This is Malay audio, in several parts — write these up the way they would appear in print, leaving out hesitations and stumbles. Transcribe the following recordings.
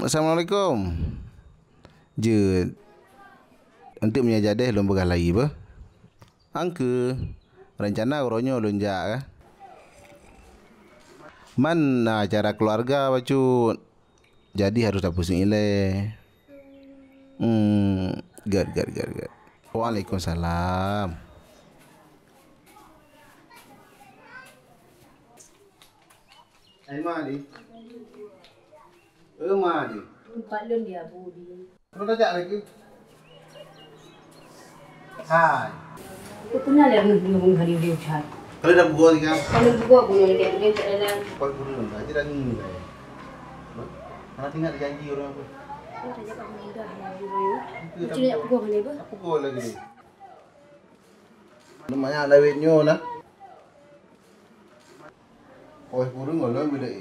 Assalamualaikum. Je untuk menyajar deh lomba galai apa? Angke rencana uronyo lonjak ke? Mana acara keluarga bacut. Jadi harus dah pusing ile. Good. Waalaikumsalam. Hai Madi. Madi. Empat lon dia budi. Kau tak lagi? Hai. Aku kenal dia ngomong hari dia chat. Kalau dah buat kan? Kalau buat aku nak dia tak ada. Kau guru dah jadi ni. Mana tinggal janji orang apa? Kau tak cakap mudah lah dia. Macam ni aku buat ni apa? Aku buat lagi ni. Namanya lawetnya lah. Oi burung ngolong beda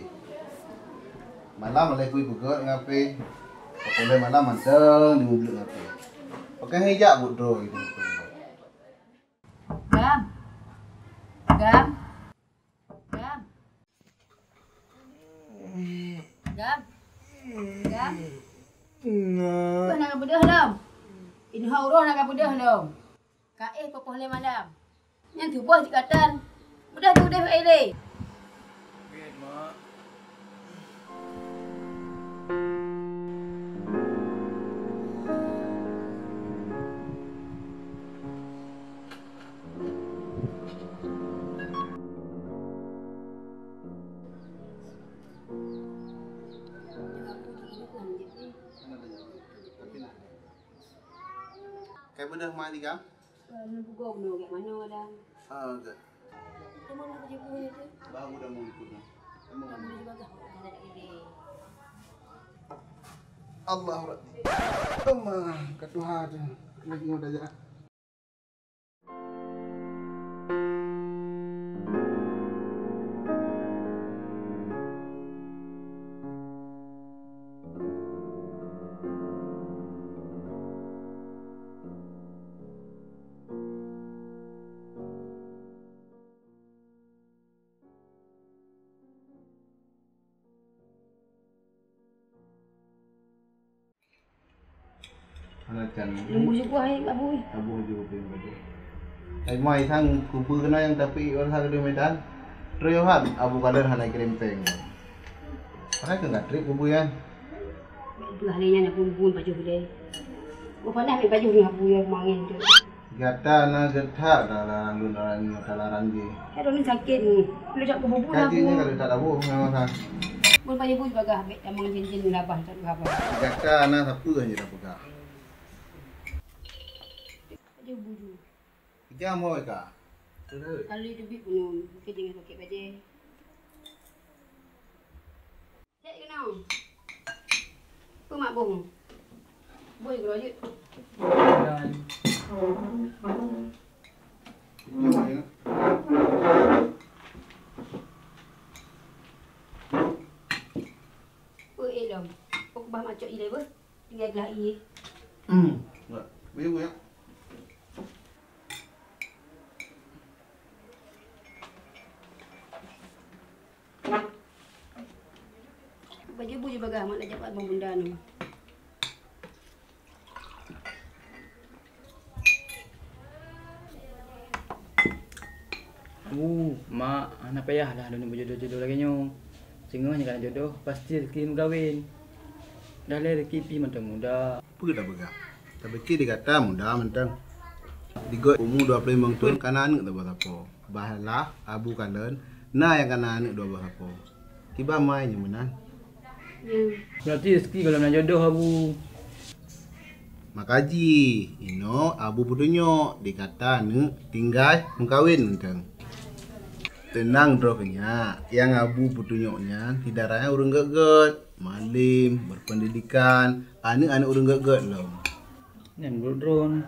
malam malai kui buka ngape boleh malam manteng di mobil ngape pakai hijab bodoh itu Gam kau nak bedah lam ini haurah nak bedah lam kaih popos le malam yang tu bos dikatan bedah tu deh air kayak bedah mati kan? Nak buka no kat mana dah. Enggak. Kamu nak kerja pun itu. Baru dah mau ikut. Kamu nak bagah nak ini. Allah Rabbi. Allah ketuha tu. Lagi udah aja. Lembu juga abu. Abu juga betul. Ai mai thang kubu kena yang tapi orang sa kedua medan. Troyohan abu kader hanai kerempeng. Pakai ke enggak trip kubu ya? Belah lenya nak bun baju gede. Gua pandai ambil baju dengan abu yang mangin tu. Gata na gethar dalam lunaran ni dalam dia. Kalau ni sakit ni. Boleh cak kubu lah. Kajinya kalau tak abu memang sa. Bun baju bun bagah ambil amang cincin labah tak apa. Gata na sapu aja dah pegang. Baju bulu. Tiga mau ka? Kalau itu big pun mungkin dengan pakai baju. Cek ke nau? Apa mak bong? Boleh ke rojut? Apa elom? Apa bah macam ini apa? Tinggal gelah ini. Biar ya. Baju bu juga gah mak nak cepat bunda ni. Mak, nak payah dah dulu berjodoh-jodoh lagi nyo. Cengahnya kan jodoh, pasti rezeki kahwin. Dah le rezeki pi mentang muda. Apa dah pegang? Tapi dia kata mudah mentang. Digot umur 25 tahun kanan tak buat apa. Bahalah abu kalen, na yang kanan 12 apa. Tiba mainnya menan. Berarti rezeki kalau nak jodoh abu. Makaji, ino abu putunyo dikata ne tinggal mengkawin mentang. Tenang drognya, yang abu putunyonya tidak raya urang geget, malim, berpendidikan, anak-anak urang geget loh. Yang brodron.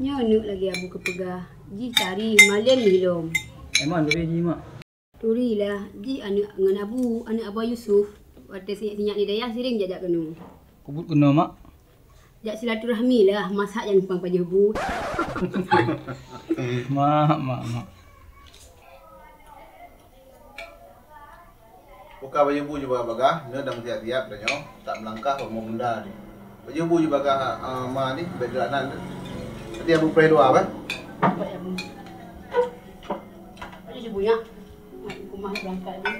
Nyonuk lagi abu kepegah. Ji cari malam ni lom. Emang duri ji mak. Turi lah. Ji anak dengan abu, anak Abah Yusuf. Waktu sinyak ni daya sering jajak kena. Kubut kena mak. Jak silaturahmi lah. Masak yang numpang pajah bu. Mak. Buka baju bu juga bagah, ne dang tiap-tiap dah nyo, tak melangkah mau benda ni. Baju bu juga bagah ma ni bederanan. Tadi abu pray doa apa? Apa ya bu? Baju bunyi. Rumah berangkat ni.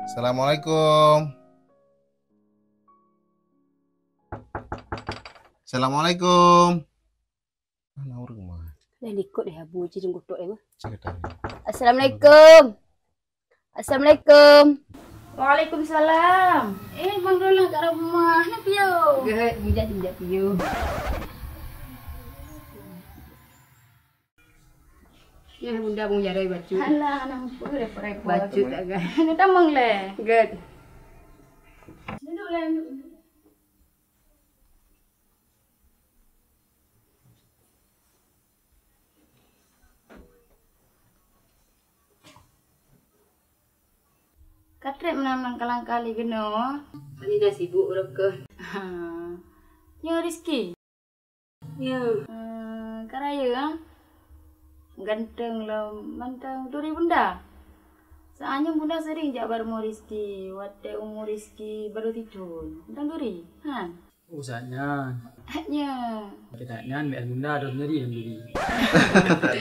Assalamualaikum. Assalamualaikum. Mana orang mah? Dah ikut dah abu je tunggu tok eh. Cakap tadi. Assalamualaikum. Assalamualaikum. Waalaikumsalam. Bang Dolah kat rumah. Nak piyo? Get, bujak piyo. Ya bunda bung jarai baju. Alah, nampak repot-repot. Baju tak gan. Ni tamang le. Good. Duduk le. Katrek menang kalang kali geno. Ani dah sibuk berapa? Ya Rizki. Ya. Karaya ganteng lah, mantang duri bunda. Soalnya bunda sering jak bareng Rizki. Waktu umur Rizki baru tidur. Mantang duri, han? Usahanya. Haknya. Kita nyan biar bunda ada sendiri dan diri.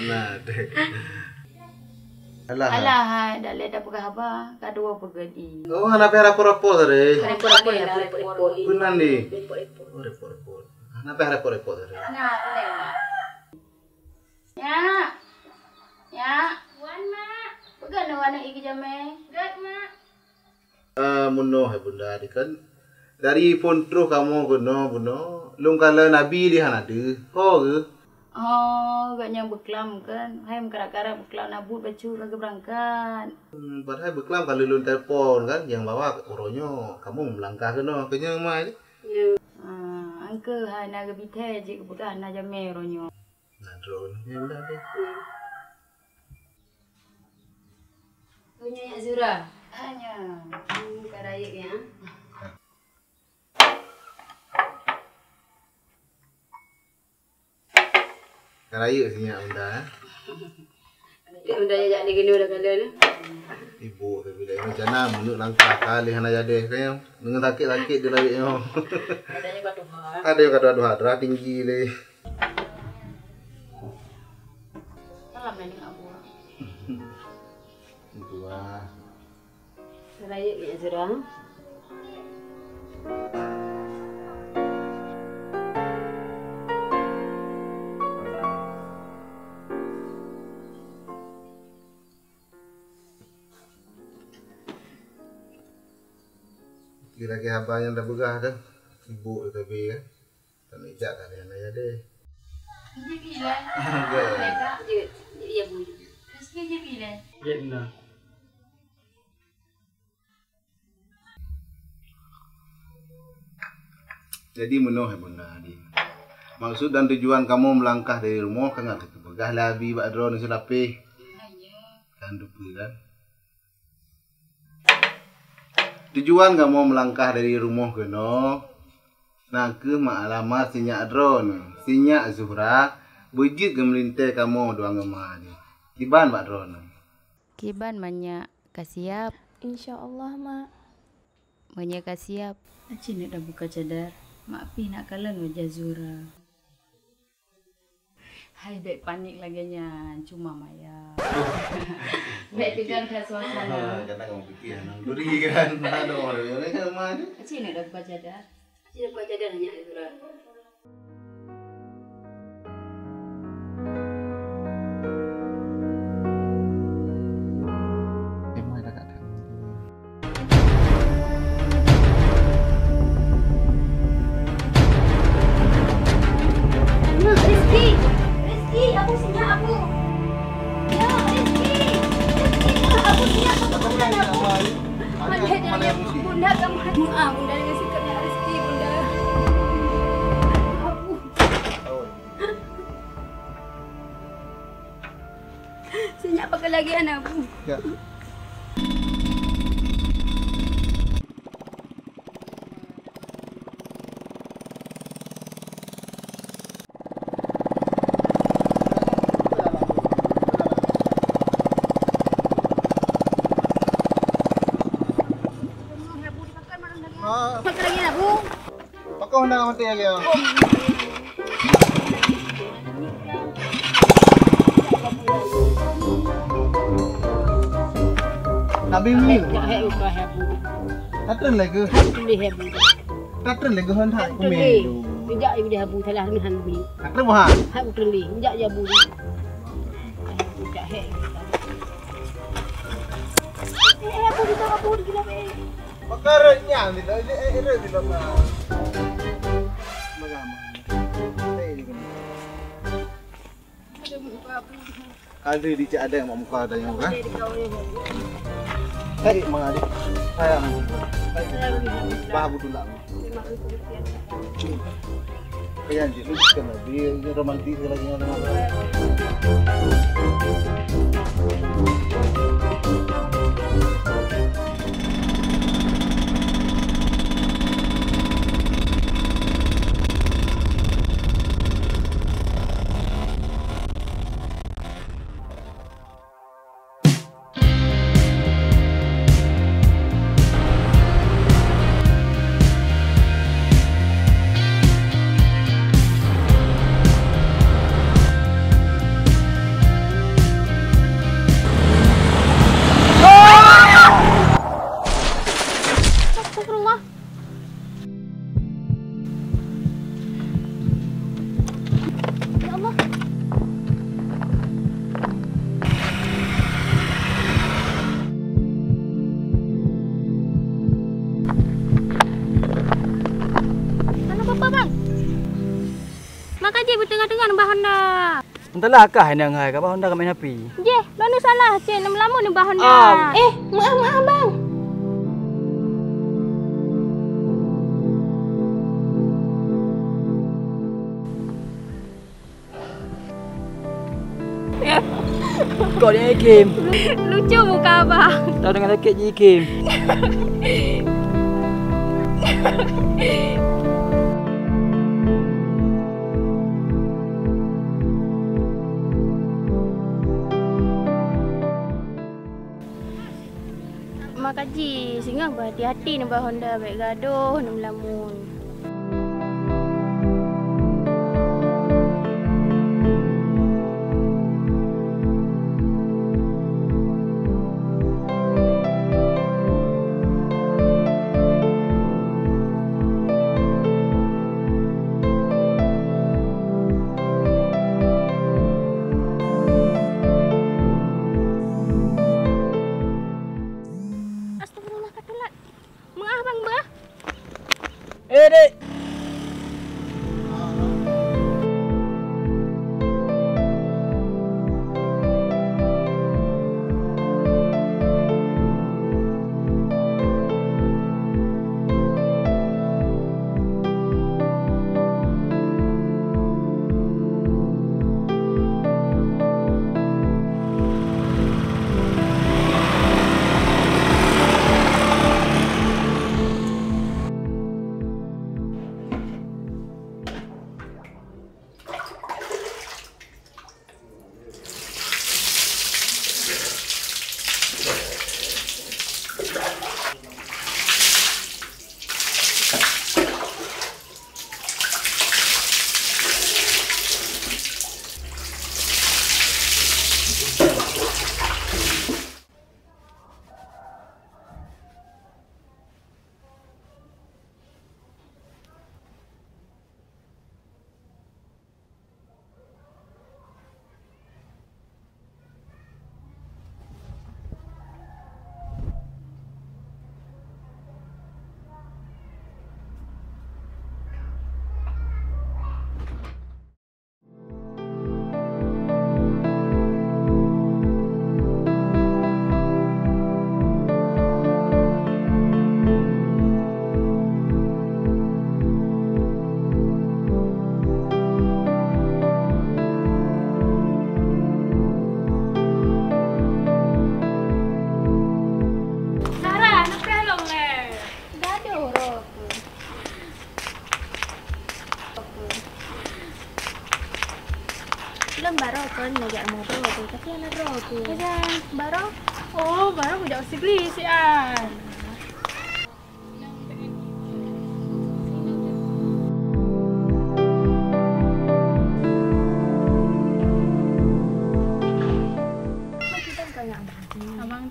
Nah, deh. Alah. Alah, dah lihat apa khabar? Kadua pergi. Oh, anak pera rapor tadi. Repot-repot ya, repot-repot. Benar ni. Repot-repot. Oh, repot. Anak pera rapor tadi. Nah, leh. Ya. Ya. Wan, Mak. Pegang warna iki jame. Gak, Mak. Muno hai bunda di kan. Dari pun terus kamu buno. Lung kala Nabi dia ada. Ho ke? Oh, gaknya beklam kan. Hai mekara-kara beklam nabut baju kagak berangkat. Padahal beklam kalau lun telefon kan yang bawa oronyo kamu melangkah kena kenya mai. Ya. Angke hai naga bithe je kepegan na jame ronyo. Nah, drone. Ya udah deh. Punya ya Zura. Hanya. Karaya ya. Karaya sinya bunda. Bunda ajak ni gini dah kala ni. Ibu tapi dah macam mana menuk langkah kali hana jadi kaya. Dengan sakit-sakit dia lari nyo. Adanya batu ha. Ada yang kata aduh tinggi le. Salam dah dengan abu. Itu ah. Karaya ya Zura. Kira-kira apa yang dah begah kan? Ibu tapi kan. Tak nak ijak kan yang ayah deh. Dia bila? Mereka dia bu. Rizki dia bila? Ya bunda. Jadi menuh ya bunda ni. Maksud dan tujuan kamu melangkah dari rumah kan nggak begah labi bak drone selapi. Kan dupu kan. Tujuan kamu melangkah dari rumah ke no. Nak ke mak alamat sinyak drone. Sinyak Zuhra. Bujit ke melintai kamu doang gemah ni. Kiban bak drone. Kiban banyak kasiap. InsyaAllah, Mak. Banyak kasiap. Acik nak dah buka cadar. Mak pi nak kalan wajah Zura. Hai, baik panik laginya. Cuma Maya. Baik pegang ke suasana. Kata kamu fikir nang duri kan. Ada orang yang rumah ni. Acik nak dah buka cadar. Acik dah buka cadar hanya Zura. Bunda kamu bunda dengan sikapnya Rizki bunda. Senyap pakai lagi anak bu. Ya. Honda mati lagi. Nabi mi. Tatren lagi. Tatren lagi Honda. Kumi. Tidak ibu dia habu telah dengan mi. Tatren buah. Habu terli. Tidak ya bu. Tidak he. Habu kita habu kita be. Pakarnya tidak tidak mah. Magama. Ada di cak ada yang mau muka ada yang kan? Hei mengadik sayang. Bahabu dulu. Kaya jadi kan dia romantis lagi orang. Makaji bertengah-tengah nambah Honda. Entahlah kah yang ngai ka Honda ka main api. Je, lalu salah cik nama lama nambah Honda. Maaf bang. Kau dia game. Lucu muka abang. Tahu dengan raket je game. Makaji singa berhati-hati nambah Honda baik gaduh nam lamun. Dek. Belum baru kan ngajak motor tu, tapi anak roh tu. Kan baru. Oh, baru aku jauh sigli si an.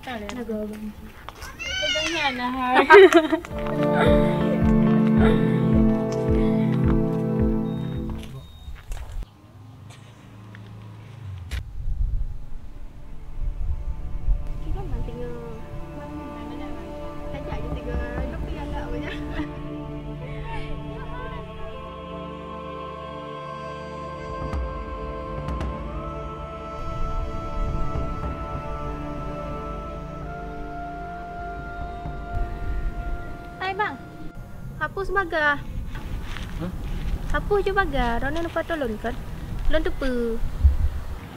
tak ada. Naga abang. Pegangnya lah. Kita memang tengok. Ajak je tengok. Duk yang tak banyak. Hai bang. Hapus bagar. Hah? Hapus je bagar. Rona lupa tolong kan? Lon tu pe.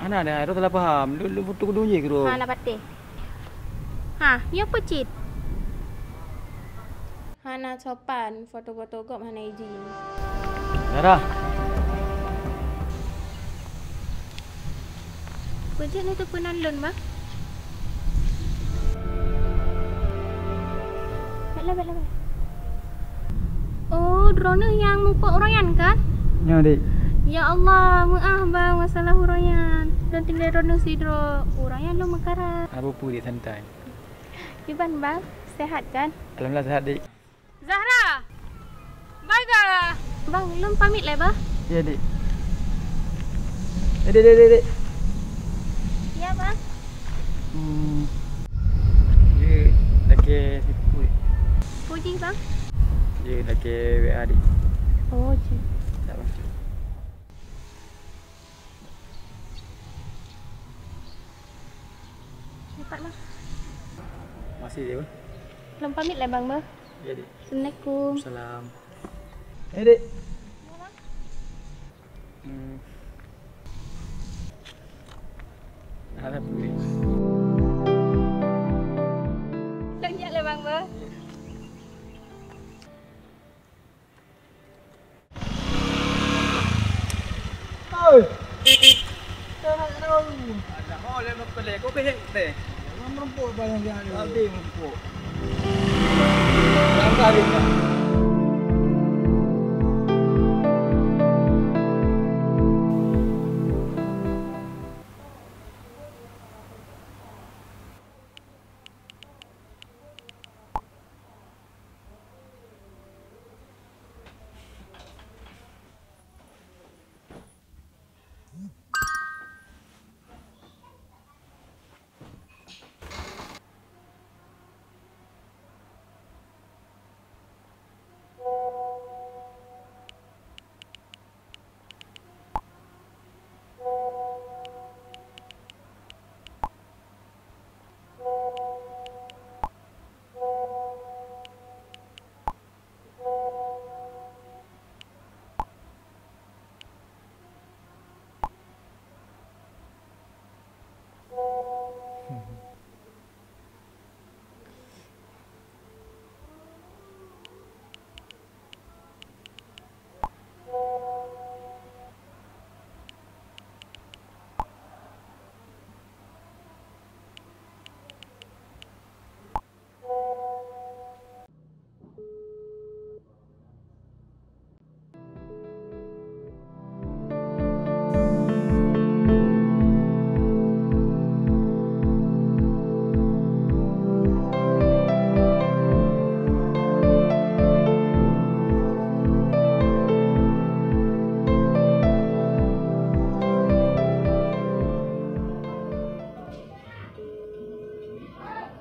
Ana dah, aku tak faham. Lu foto kedua ke tu? Ha nak patih. Ha, ni apa cit? Hana sopan foto-foto gop hana izin. Darah. Kerja ni tu penan lon bang. Baiklah. Oh, drone yang muka urayan kan? Ya, Dik. Ya Allah, maaf bang masalah urayan. Dan tinggal drone si urayan lo mekara. Apa pun Dik santai. Iban bang, sehat kan? Alhamdulillah sihat, Dik. Zahra. Baga. Bang, lom pamit lah bang. Ya, Dik. Dik. Ya bang. Dia lagi tipu. Puji bang. Dia lagi WA, Dik. Oh, cik. Tak bang. Cepat bang. Masih dia, bang. Lom pamit lah bang bang. Ya, Dik. Assalamualaikum. Salam. Dik. Ya bang. Alhamdulillah. Lanjut lah bang bang. Ada boleh mempelai. Kau kehek teh. Jangan merempuk barang dia ni. Habis merempuk. Langgar dia.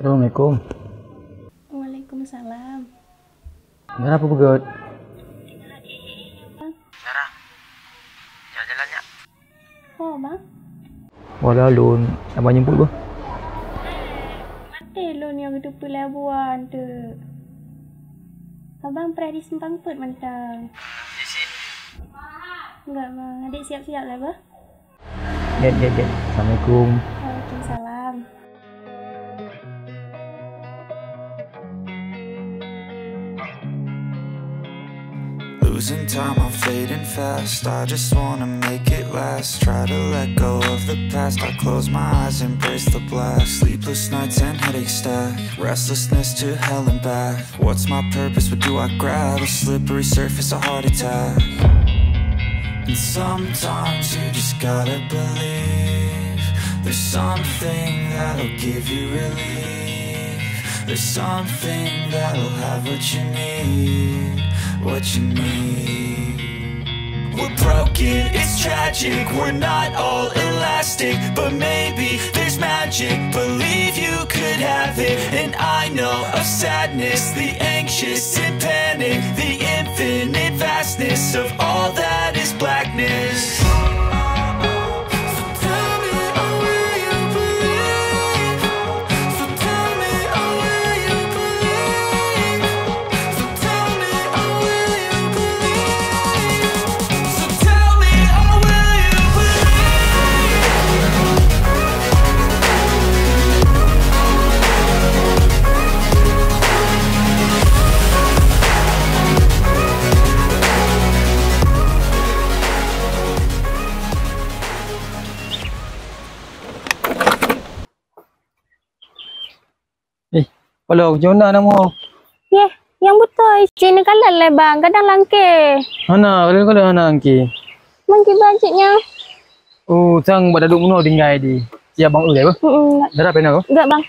Assalamualaikum. Waalaikumsalam. Kenapa pegot? Sarah, jalan-jalannya. Oh, bang. Walau lun, abang jemput bah. Mati lun yang itu pelabuhan tu. Abang pernah disimpang put mantang. Isi. Enggak bang, adik siap-siap lah bah. Get. Assalamualaikum. Waalaikumsalam. Losing time, I'm fading fast. I just wanna make it last. Try to let go of the past. I close my eyes, embrace the blast. Sleepless nights and headaches stack. Restlessness to hell and back. What's my purpose? What do I grab? A slippery surface, a heart attack. And sometimes you just gotta believe There's something that'll give you relief. There's something that'll have what you need, what you need. We're broken, it's tragic, we're not all elastic, but maybe there's magic, believe you could have it. And I know of sadness, the anxious and panic, the infinite vastness of all that is blackness. Kalau macam mana nama? Ya, yang betul. Sini kalah lah bang, kadang langke. Hana, kalau hana angki. Mungkin budgetnya. Oh, sang buat duduk muno tinggal di. Ya bang ulai apa? Dah pernah kau? Enggak bang.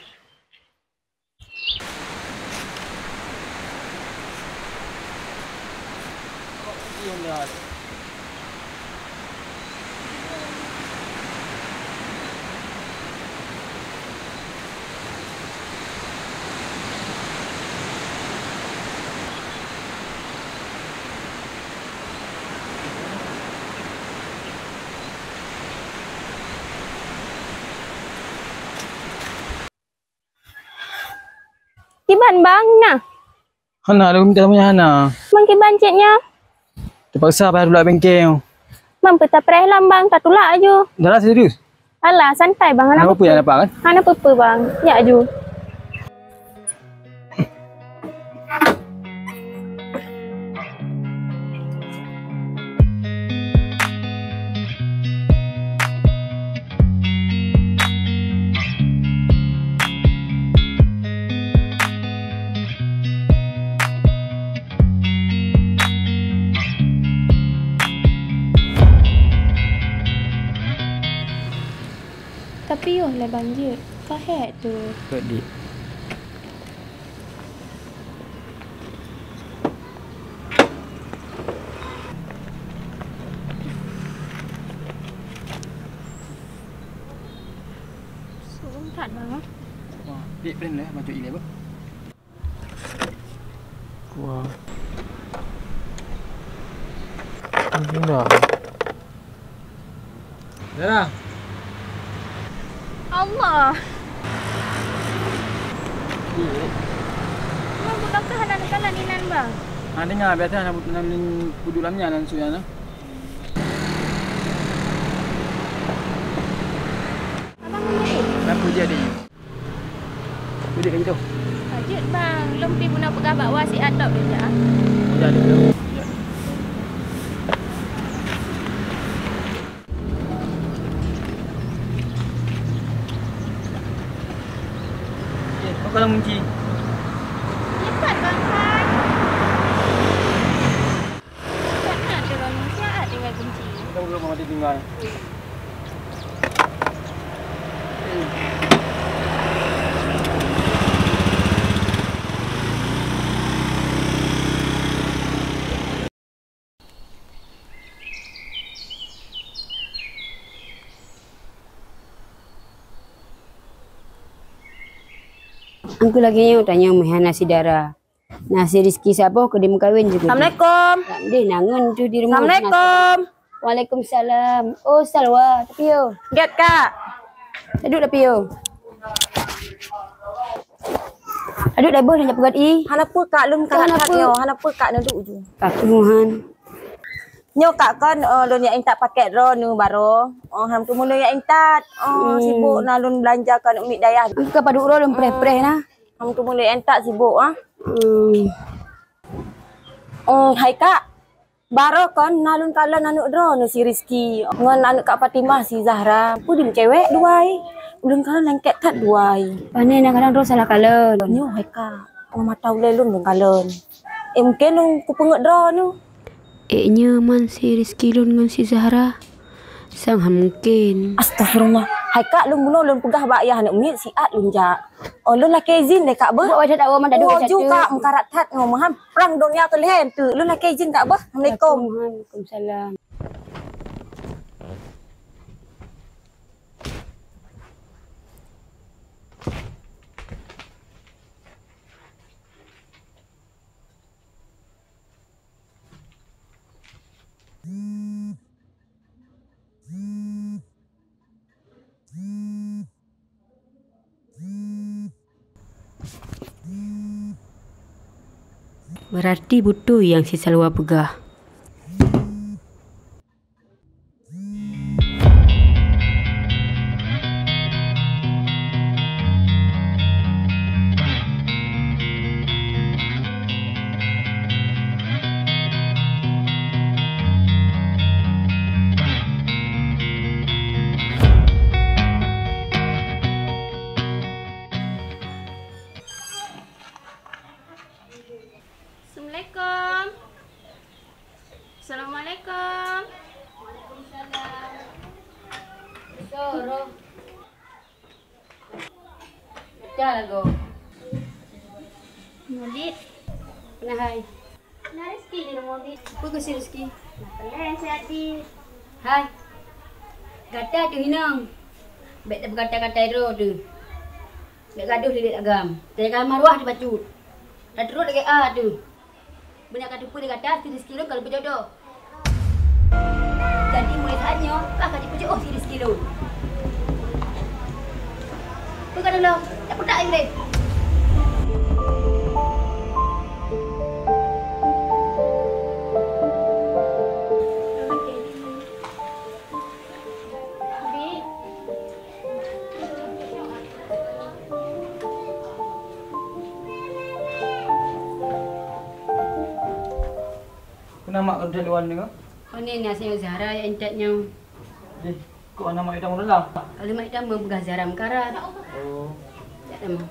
Kiban bang, nah. Hana, lu minta punya Hana. Mungkin budgetnya. Terpaksa bayar dulu bengkel. Bang peta prehelam bang, tak tulak aju. Dah lah serius. Alah, santai bang. Hana apa yang dapat kan? Hana apa bang, ya aju. Tapi yoh lah banjir. Kahet tu. Dik. Xuống thật bang. Wah, dik plan lah macam ini apa? Wah. Dah. Dah. Allah. Bang budak ke hana kalah ninan bang. Ada dengar biasa nak puduk dalamnya nan suya na. Abang ni. Kenapa dia ada? Duduk kat situ. Lanjut bang, lempi pun nak pegang bawa si adop dia. Ya ada. Kalau kunci. Cepat bang kan. Cepat nak turun siap dengan kunci. Kita belum mati tinggal. Aku lagi yang tanya mahal nasi darah. Nasi rezeki siapa ke dia kawin juga. Assalamualaikum. Dia nangun tu di rumah. Assalamualaikum. Waalaikumsalam. Oh Salwa, tapi yo. Get kak. Duduk tapi yo. Aduk dah boleh nak pegat i. Hanapa kak lum kak kak nyo. Hanapa kak duduk je. Kak Tuhan. Nyo kak kan lun yang tak paket ro nu baro. Ham tu mula yang tak. Sibuk na lun belanja kan umit dayah. Angka padu ro lum preh-preh nah. Ham tu mula yang tak sibuk ah. Hai kak. Baro kan nalun kala nanuk ro nu si Rizki. Ngan anak kak Fatimah si Zahra. Pudim cewek duai. Ulun kala lengket tat duai. Pane nak kadang ro salah kala. Nyo hai kak. Mata ulai lun kala. Mungkin lu ku penget ro nu. Nya man si Rizki lun dengan si Zahra. Sang mungkin. Astagfirullah. Hai kak lun bunuh lun pegah bak ayah nak mit siat lun ja. Oh lun lah kezin deh kak bah. Oh dah awak dah duduk Oh juga mengkarat tat ngomong perang dunia tu lehem tu. Lun lah kezin kak bah. Assalamualaikum. Waalaikumsalam. Berarti butuh yang si Salwa pegah. Assalamualaikum. Assalamualaikum. Waalaikumsalam. Soro. Baca lagu. Modit. Nah hai. Nah Rizki di rumah Modit. Apa ke si Rizki? Nak saya di. Hai. Kata tu hinang. Baik tak berkata-kata itu tu. Baik gaduh lilit agam. Dari kalau maruah dibacut. Dah terus lagi tu. Banyak kata pun dia kata si Rizki lu kalau berjodoh. Jadi mulai saatnya kakak dipujuk si Rizki lu. Bukan dulu. Tak pedak ni. Nama kau dari luar ni ke? Oh ni saya Zahra yang entaknya. Kau nama kita dalam? Alamat kita membegah Zahra Mekarat. Oh. Tak nama.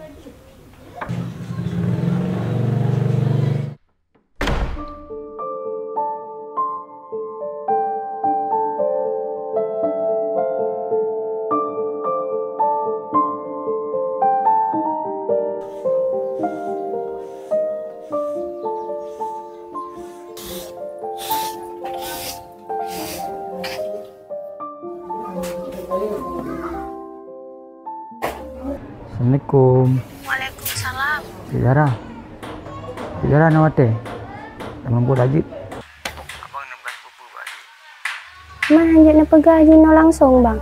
Assalamualaikum. Waalaikumsalam. Cik Zara nak mati? Tak mampu lagi. Abang nak bekas pupu balik. Mah hanjut nak pegah Jino langsung bang.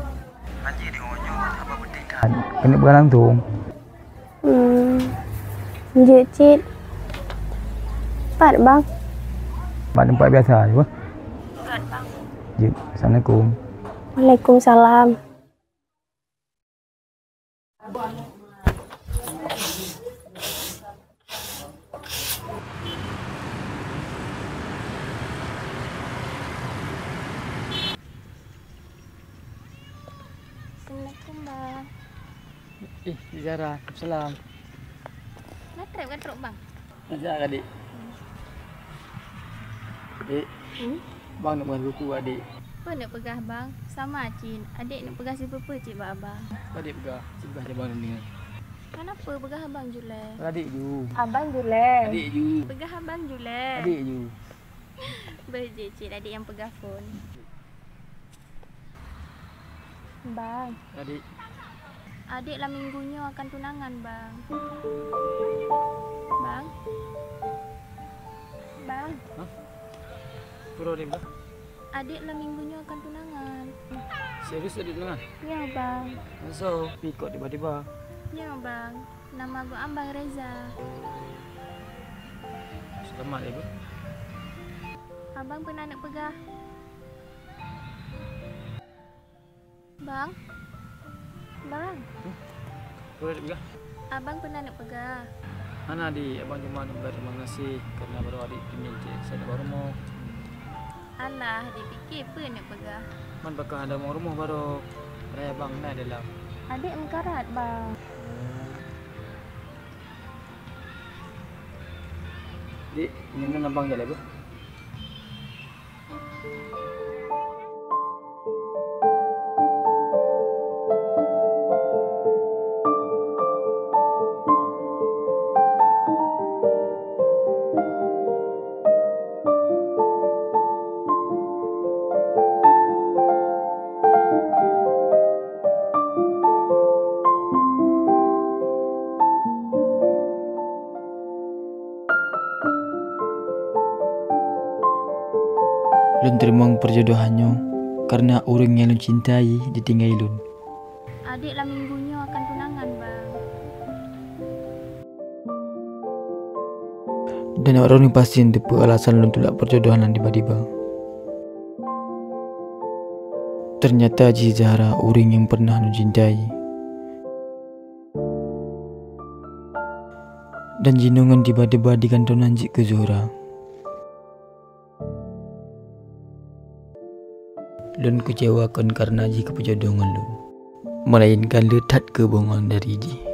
Haji di ujung apa berdeka. Kena berang tu. Hanjut cik. Pat bang. Mak tempat biasa je apa? Pat bang. Jik. Assalamualaikum. Waalaikumsalam. Assalamualaikum bang. Cik Zara. Assalam. Nak trap bang. Ajak adik. Adik. Bang nak bekas buku adik. Apa nak pegah bang? Sama cik. Adik nak pegah siapa cik bak abang. Adik pegah. Cik pegah je bang ni. Kenapa pegah abang Julai? Adik ju. Abang Julai. Adik ju. Pegah abang Julai. Adik ju. Berje cik adik yang pegah phone. Bang, Adik. adik lah minggunya akan tunangan bang. Bang. Bang, Pura dia pegah. adik lah minggunya akan tunangan. Serius adik dengar? Ya bang. So, pikot tiba-tiba. Ya bang. Nama gua Abang Reza. Selamat ya, Bu. Abang pernah nak pegah? Bang. Bang. Pura dia pegah. Abang pernah nak pegah? Ana di abang cuma nak terima kasih kerana baru adik diminta saya baru mau. Alah, dia fikir apa nak pegah? Man bakal ada mau rumah baru raya bang nak dalam. Adik mengkarat bang. Dik, ini mana abang jalan Bu? Lun terima perjodohannya karena orang yang lun cintai ditinggal lun. Adik lah minggunya akan tunangan bang. Dan orang ni pasti tepu alasan lun tolak perjodohan lan tiba-tiba. Ternyata Haji Zahra orang yang pernah lun cintai. Dan jinungan tiba-tiba digantungan Haji ke Zuhra. Lun kecewakan karena Haji keperjodohan lun, melainkan letak kebohongan dari Haji.